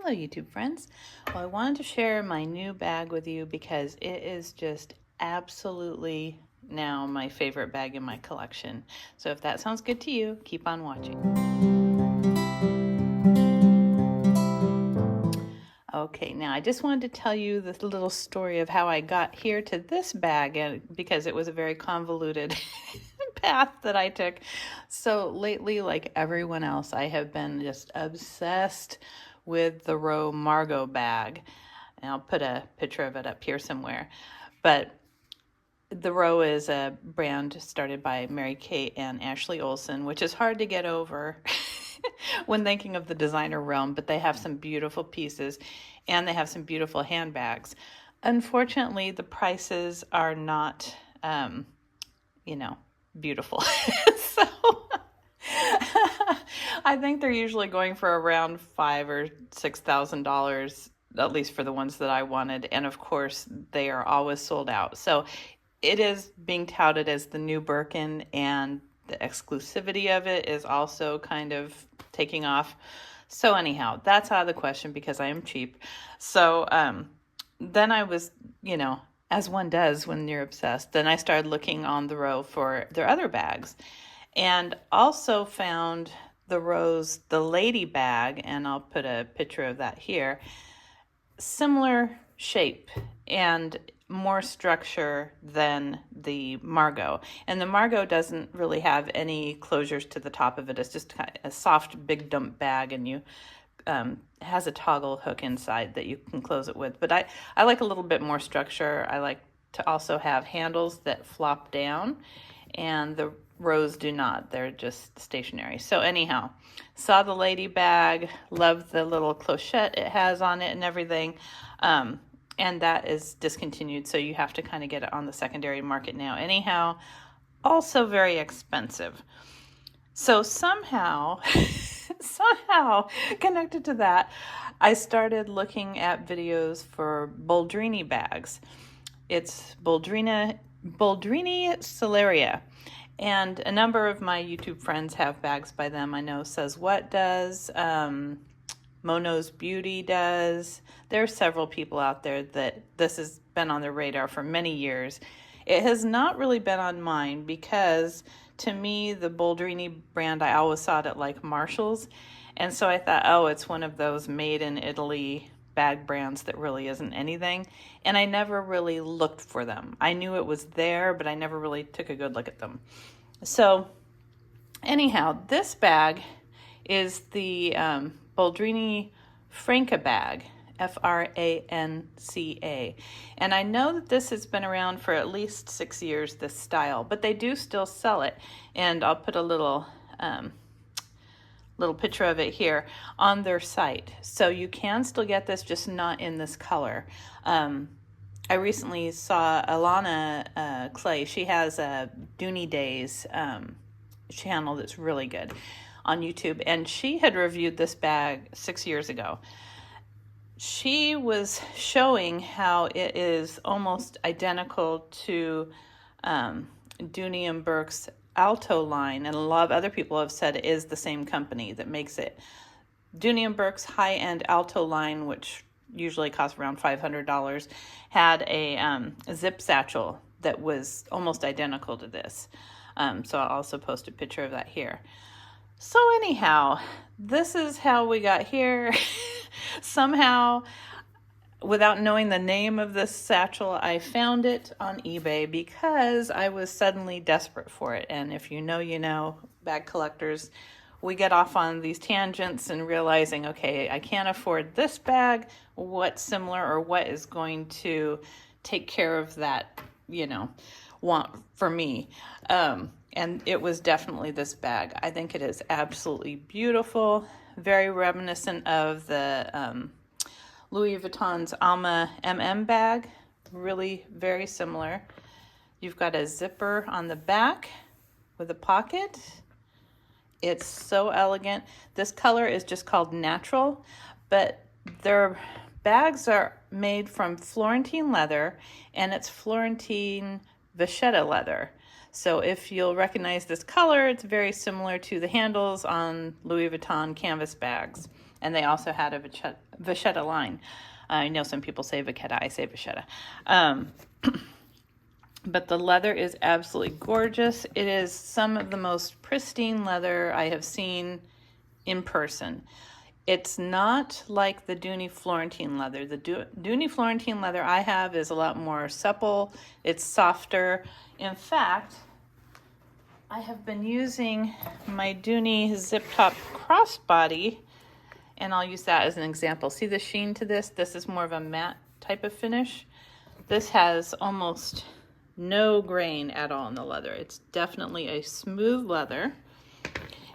Hello, YouTube friends. Well, I wanted to share my new bag with you because it is just absolutely now my favorite bag in my collection. So if that sounds good to you, keep on watching. Okay, now I just wanted to tell you this little story of how I got here to this bag, and because it was a very convoluted path that I took. So lately, like everyone else, I have been just obsessed with the Row Margot bag. And I'll put a picture of it up here somewhere. But the Row is a brand started by Mary Kate and Ashley Olsen, which is hard to get over when thinking of the designer realm, but they have some beautiful pieces and they have some beautiful handbags. Unfortunately, the prices are not, beautiful. So I think they're usually going for around $5,000 or $6,000, at least for the ones that I wanted. And of course, they are always sold out. So it is being touted as the new Birkin, and the exclusivity of it is also kind of taking off. So anyhow, that's out of the question because I am cheap. So then I was, as one does when you're obsessed, then I started looking on the Row for their other bags, and also found the Row's the lady bag, and I'll put a picture of that here. Similar shape and more structure than the Margot. And the Margot doesn't really have any closures to the top of it. It's just kind of a soft, big dump bag, and you has a toggle hook inside that you can close it with. But I like a little bit more structure. I like to also have handles that flop down, and the Rows do not. They're just stationary. So anyhow, saw the lady bag, loved the little clochette it has on it and everything. And that is discontinued, so you have to kind of get it on the secondary market now. Anyhow, also very expensive. So somehow connected to that, I started looking at videos for Boldrini bags. It's Boldrini Celeria. And a number of my YouTube friends have bags by them. I know Says What does, Mono's Beauty does. There are several people out there that this has been on their radar for many years. It has not really been on mine because, to me, the Boldrini brand, I always saw it at like Marshall's. And so I thought, oh, it's one of those made in Italy bag brands that really isn't anything. And I never really looked for them. I knew it was there, but I never really took a good look at them. So anyhow, this bag is the Boldrini Franca bag, Franca. And I know that this has been around for at least 6 years, this style, but they do still sell it. And I'll put a little picture of it here on their site. So you can still get this, just not in this color. I recently saw Alana Clay. She has a Dooney Days channel that's really good on YouTube, and she had reviewed this bag 6 years ago. She was showing how it is almost identical to Dooney & Bourke's Alto line, and a lot of other people have said it is the same company that makes it. Dooney & Bourke's high-end Alto line, which usually costs around $500, had a zip satchel that was almost identical to this. So I'll also post a picture of that here. So anyhow, this is how we got here. Somehow, without knowing the name of this satchel, I found it on eBay because I was suddenly desperate for it. And if you know, you know, bag collectors, we get off on these tangents and realizing, okay, I can't afford this bag. What's similar, or what is going to take care of that, want for me? And it was definitely this bag. I think it is absolutely beautiful, very reminiscent of the Louis Vuitton's Alma MM bag, really very similar. You've got a zipper on the back with a pocket. It's so elegant. This color is just called Natural, but their bags are made from Florentine leather, and it's Florentine vachetta leather. So if you'll recognize this color, it's very similar to the handles on Louis Vuitton canvas bags. And they also had a vachetta line. I know some people say vachetta, I say vachetta. But the leather is absolutely gorgeous. It is some of the most pristine leather I have seen in person. It's not like the Dooney Florentine leather. The Dooney Florentine leather I have is a lot more supple. It's softer. In fact, I have been using my Dooney zip top crossbody, and I'll use that as an example. See the sheen to this? This is more of a matte type of finish. This has almost no grain at all in the leather. It's definitely a smooth leather.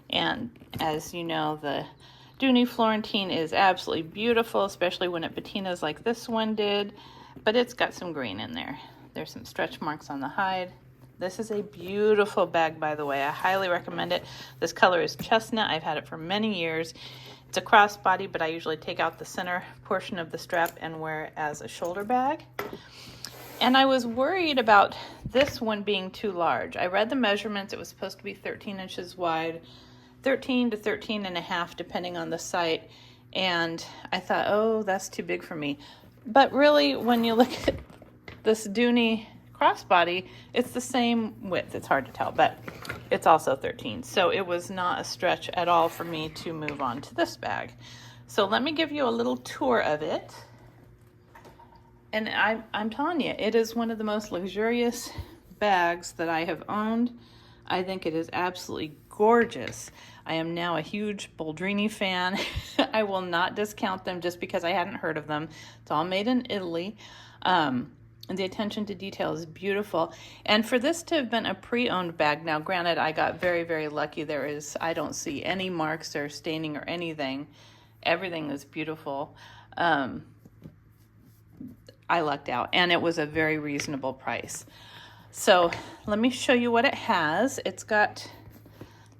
And as you know, the Dooney Florentine is absolutely beautiful, especially when it patinas like this one did, but it's got some grain in there. There's some stretch marks on the hide. This is a beautiful bag, by the way. I highly recommend it. This color is chestnut. I've had it for many years. It's a crossbody, but I usually take out the center portion of the strap and wear it as a shoulder bag. And I was worried about this one being too large. I read the measurements. It was supposed to be 13 inches wide, 13 to 13 and a half, depending on the site. And I thought, oh, that's too big for me. But really, when you look at this Dooney crossbody, it's the same width. It's hard to tell, but it's also 13. So it was not a stretch at all for me to move on to this bag. So let me give you a little tour of it. And I'm telling you, it is one of the most luxurious bags that I have owned. I think it is absolutely gorgeous. I am now a huge Boldrini fan. I will not discount them just because I hadn't heard of them. It's all made in Italy. And the attention to detail is beautiful. And for this to have been a pre-owned bag, now granted, I got very, very lucky. I don't see any marks or staining or anything. Everything is beautiful. I lucked out, and it was a very reasonable price. So let me show you what it has. It's got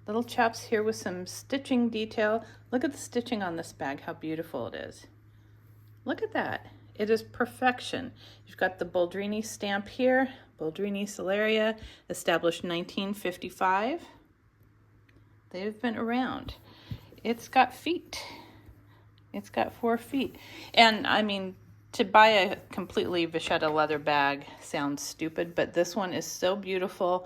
little chaps here with some stitching detail. Look at the stitching on this bag, how beautiful it is. Look at that. It is perfection. You've got the Boldrini stamp here, Boldrini Celeria, established 1955. They've been around. It's got feet. It's got 4 feet. And I mean, to buy a completely vachetta leather bag sounds stupid, but this one is so beautiful.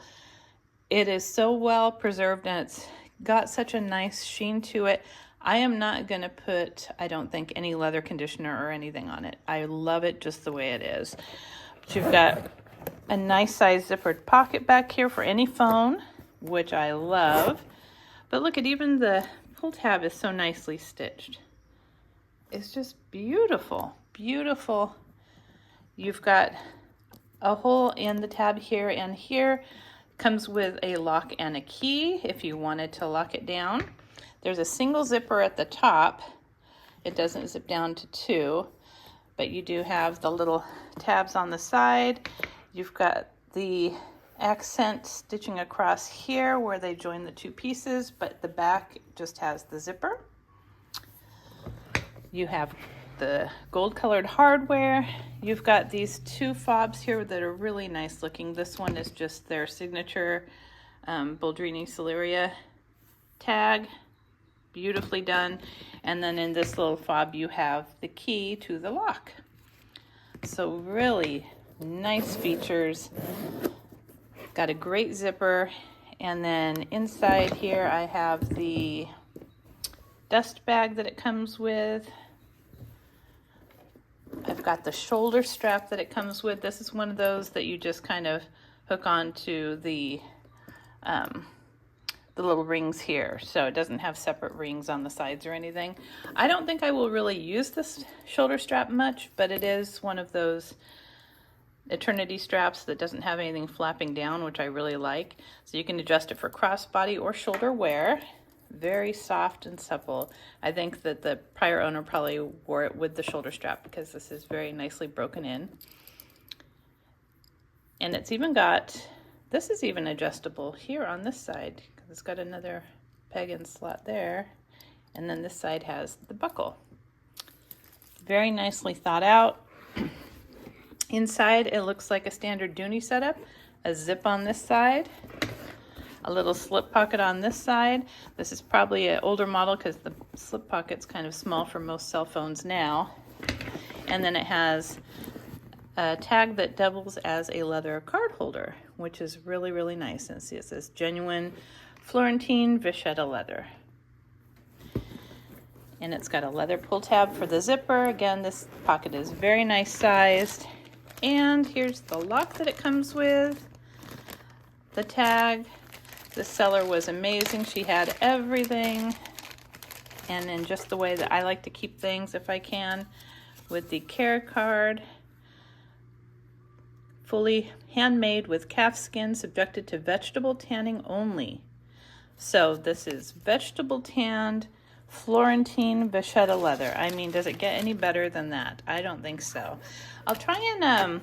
It is so well preserved, and it's got such a nice sheen to it. I am not going to put, I don't think, any leather conditioner or anything on it. I love it just the way it is. But you've got a nice size zippered pocket back here for any phone, which I love. But look at, even the pull tab is so nicely stitched. It's just beautiful, beautiful. You've got a hole in the tab here and here. Comes with a lock and a key if you wanted to lock it down. There's a single zipper at the top. It doesn't zip down to 2, but you do have the little tabs on the side. You've got the accent stitching across here where they join the 2 pieces, but the back just has the zipper. You have the gold colored hardware. You've got these 2 fobs here that are really nice looking. This one is just their signature Boldrini Celeria tag, beautifully done. And then in this little fob you have the key to the lock. So really nice features. Got a great zipper. And then inside here I have the dust bag that it comes with. I've got the shoulder strap that it comes with. This is one of those that you just kind of hook onto the little rings here. So it doesn't have separate rings on the sides or anything. I don't think I will really use this shoulder strap much, but it is one of those eternity straps that doesn't have anything flapping down, which I really like. So you can adjust it for crossbody or shoulder wear. Very soft and supple. I think that the prior owner probably wore it with the shoulder strap because this is very nicely broken in. And it's even got, this is even adjustable here on this side because it's got another peg and slot there. And then this side has the buckle. Very nicely thought out. Inside it looks like a standard Dooney setup. a zip on this side, a little slip pocket on this side. This is probably an older model because the slip pocket's kind of small for most cell phones now. And then it has a tag that doubles as a leather card holder, which is really, really nice. And see, it says genuine Florentine vachetta leather. And it's got a leather pull tab for the zipper. Again, this pocket is very nice sized. And here's the lock that it comes with, the tag. The seller was amazing. She had everything, and in just the way that I like to keep things if I can, with the care card, fully handmade with calf skin, subjected to vegetable tanning only. So this is vegetable tanned Florentine vachetta leather. I mean, does it get any better than that? I don't think so. I'll try and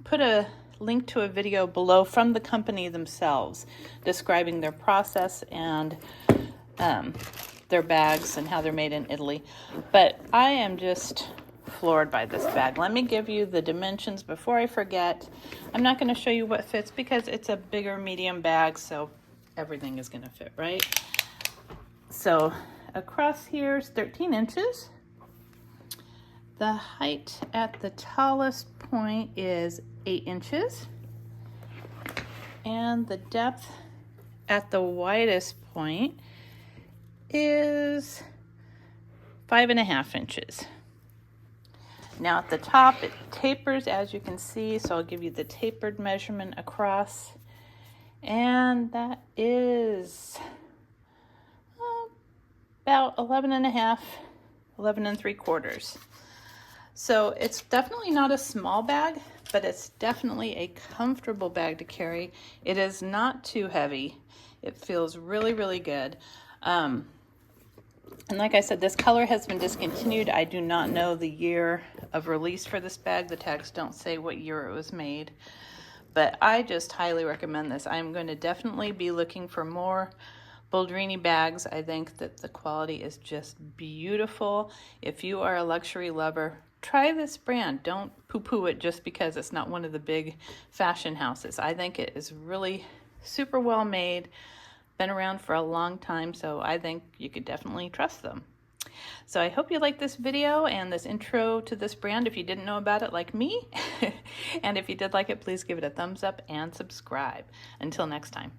put a link to a video below from the company themselves describing their process and their bags and how they're made in Italy. But I am just floored by this bag. Let me give you the dimensions before I forget. I'm not going to show you what fits because it's a bigger medium bag, so everything is going to fit, right? So across here is 13 inches. The height at the tallest point is 8 inches. And the depth at the widest point is 5.5 inches. Now at the top, it tapers, as you can see, so I'll give you the tapered measurement across. And that is about 11.5, 11 3/4. So it's definitely not a small bag, but it's definitely a comfortable bag to carry. It is not too heavy. It feels really, really good. And like I said, this color has been discontinued. I do not know the year of release for this bag. The tags don't say what year it was made, but I just highly recommend this. I'm going to definitely be looking for more Boldrini bags. I think that the quality is just beautiful. If you are a luxury lover, try this brand. Don't poo-poo it just because it's not one of the big fashion houses. I think it is really super well made, been around for a long time, so I think you could definitely trust them. So I hope you like this video and this intro to this brand if you didn't know about it like me. And if you did like it, please give it a thumbs up and subscribe. Until next time.